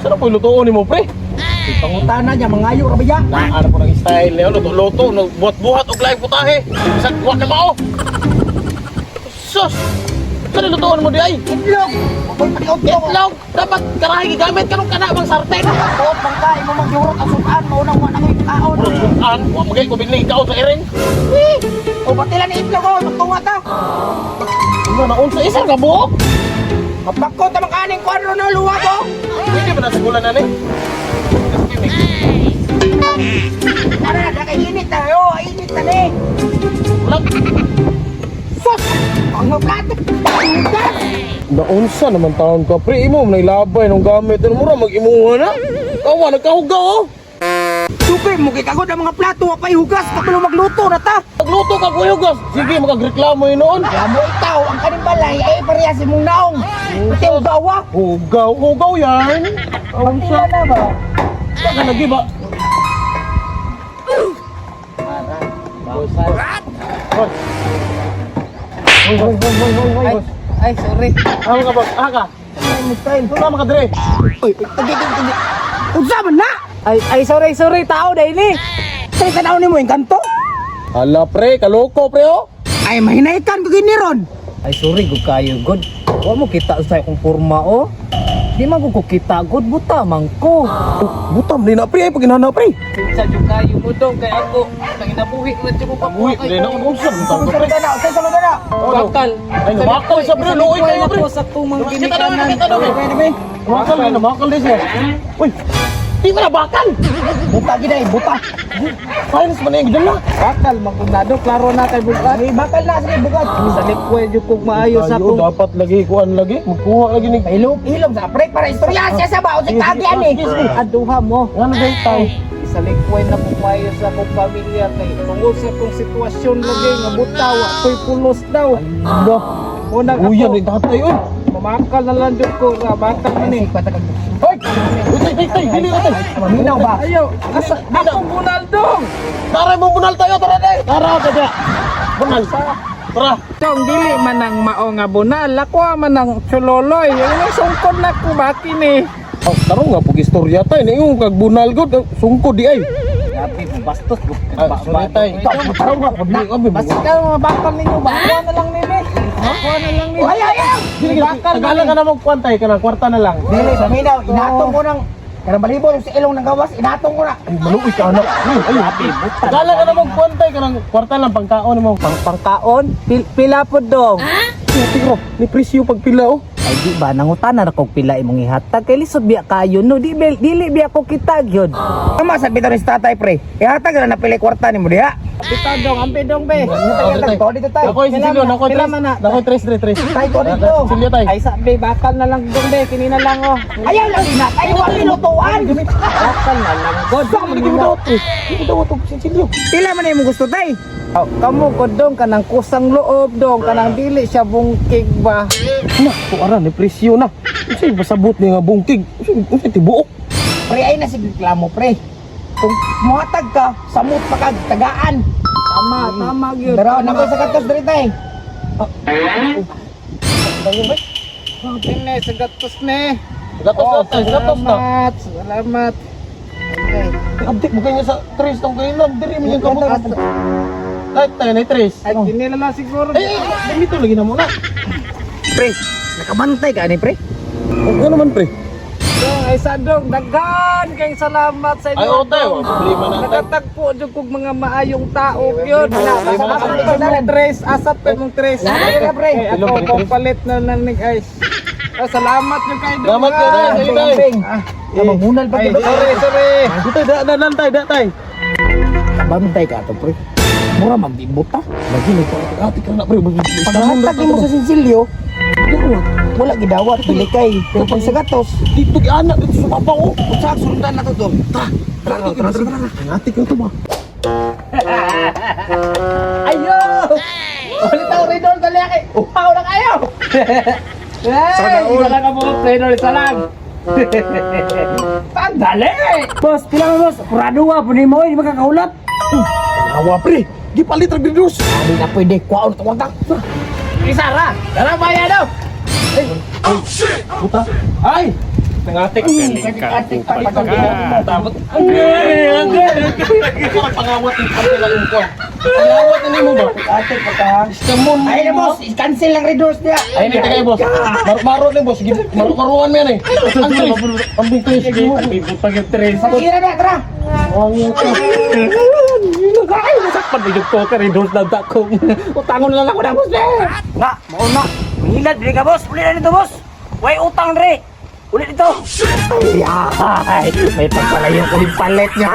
Saan po ilutoon ni mo, pre? Pangutana niya, mangayo ra ba ya? Ano po ng style niya, luto-luto, buhat-buhat o laing putahe. Isang wak na mao. Sus! Saan ilutoon mo di ay? Itlog! Ako'y paniot ko. Itlog! Dapat karahi gigamit kanong kana bang sartén. Tuot bang ka, imo magyurot ang sukaan, maunang wala ngayon kaon. Pursukan, wa magay ko binling ikaw sa iring. O batila ni itlog o, tugtunga ta. Ano na unsa isang kabuok? Mapakot ang kaning kwadro na luwa ko. Hindi ba nasa gulan na ni? Tara, nakainit na. O, init na ni. Ulag. Sus! Ang plato. Naunsa naman taon ka, pre. Imo man ilabay nung gamit. Ano mura mag-imuha na? Kawa, nagkahuga oh. Super, mugay kagod ang mga plato. Apay hugas, kapulo magluto na ta. Magluto ka, kuya Gus. Sige, magagreklamo yun noon. Kaya mo ikaw, ang kaning balay ay pareha si mong naong. Pati ang gawa. Hugaw yan. Pantila na ba? Saan ka lagi ba? Hoy. Ay, sorry. Ano ka ba? Ka? Saan ka dire? Uy, tagi. Unsa man na? Ay, sorry, tao dahil ni. Say tanaw ni mo yung kanto? Hala pre, kaloko pre oh. Ay, mahinaikan ko gini ron. Ay sorry gud kayo god. Wa mo kita sa akong porma oh. Di man ko kita god buta man ko. Butam din na pre, ay paginana pre. Sa jud kayo mo dong kay ako nanginabuhi man jud ko Uy, pabuhay. pre na kung saan butang ka pre. Salud na. Bakal. Ay, nabakal siya pre, luoy kayo pre. Ako sa tumang Kita naman, ginikanan. kita naman. Bakal din, nabakal din siya. Uy, di ba nabakal? Buta gina eh, buta. Fines man na yung dala. Bakal magundado klaro na kay bukat. Ay, bakal na, sige, bukat. Sa likwed jud kog maayo sa Ayo, akong dapat lagi, kuhan lagi. Magkuha lagi ni. Ilog sa pre, para istorya siya sa bao, si kagian eh. aduha mo. Ano ba tayo? Sa likwed na kog maayo sa akong pamilya kay tungod sa akong sitwasyon lagi nga buta wa koy pulos daw. Ano? Unang Uy, yan ako, rin tatay, uy. mamakal na lang jud ko sa bakal man eh. Hoy! Uy, tay, dili ka tay. Maminaw ba? Ayaw, asa akong bunaldong. Tara mo bunal tayo, tara day. Tara, tada. Bunal. Tara. Tong dili man ang mao nga bunal, ako man ang chuloloy. Yung sungkod na ko baki ni. Oh, taro nga pug istorya tay, ningon kag bunal god, sungkod di ay. Grabe, bastos. Sorry tay. Taro nga, pudna. Basta ka mga bakal ninyo, bakuha na lang nini. Bakuha na lang nini. Ay! Dili ka tagalan ka na magkwantay ka na kwarta na lang. Dili, paminaw, inatong ko ng... Karang balibo, yung sa ilong ng gawas, inatong ko na. Ay, maluoy ka anak. Ay, tagalan ka na magkwantay ka ng kwarta lang pangkaon mo. Pangkaon, pila po dong. Tiro, ni presyo pagpila oh. Ay di ba nangutana na kog pila imong ihatag kay lisod biya kayo no dili biya ko kitag yun. Ama sa bitaw ni tatay pre. Ihatag na napili kwarta ni mo diha. Bitaw dong, ampe dong be. Ko dito tay. Ako yung sisilyo, ako Pila man na? tres. Tay ko dito. Sisilyo tay. Ay sabi bakal na lang dong be, kinina lang oh. Ayaw lang na tayo wa pinutuan. Bakal na lang god. Saan mo naging daw to? Hindi daw to sisilyo. Pila man imong gusto tay? Oh, kamu god dong kanang kusang loob dong kanang dili siya bungkig ba. Na, tuaran ni presyo na. Kasi pasabot ni nga bungkig. Kasi tibuok. Pre ay na sige reklamo pre. Kung muhatag ka, samot pa kag tagaan. Tama gyud. Pero nako sa katos diri tay. Tine sa gatos ne. Gatos na. Salamat. Okay. Abdi mo kanya sa tres tong kailan. Diri mo yung kabuk. Ay, tayo na tres. Ay kinila lang siguro. Dito lagi na muna. Pre, nakabantay ka ni pre. Ano naman pre? Dong, ay sa dong, daghan kayong salamat sa inyo. Ay, ote, problema na tayo. Nakatagpo dyan kong mga maayong tao yun. Problema na tayo. Asap pa mong tres, asap pa mong tres. Ay, pre. Ay, ako kong palit na nanig ice. Oh, salamat yung kayo. Salamat kayo, tayo. Sige tayo. Namangunal pa Ay, dito. sorry. Dito, danan tayo, tayo. Bantay ka to pre. Mura magdibot ta. Lagi na ati ka na pre. Paghatag mo sa sinsilyo, wala gidawat pili kay. Pero pag sa gatos, Dito anak dito sa papa oh. sa sundan na to to. Tara. Ati ka to ba? Ayo! Ulit ako Ridol, dali aki. Upaw na kayo! Hey! Isa lang ang mga Ridol, isa lang. Tandali! Boss, pila mo boss? Kurado wa, punin mo, hindi makakaulat. Awa pre. Di palit rag didus. Hindi na pwede, kuwaon ito, wag Isara! Tara ba yan daw? Puta. Ay. Nangatik. Magaling ka, upat ka. Tapos, parang pangawat yung kanila ko. Pangawat na mo ba? Ate, pagka... Istamon. Ay na boss, cancel lang redoors niya. Ay, hindi kayo, boss. Maro ni boss. Maruan mo yan eh. Ang tres. Ang bingkris. Pag-ira na, tara. Nasakpan mo yung poker, endorse lang ako. Utangon lang ako na, boss. Na, mauna. Mahilad, bili ka boss. Uli na nito boss. Way utang re. Uli dito. Ay, may pagpalayo ko yung palet niya.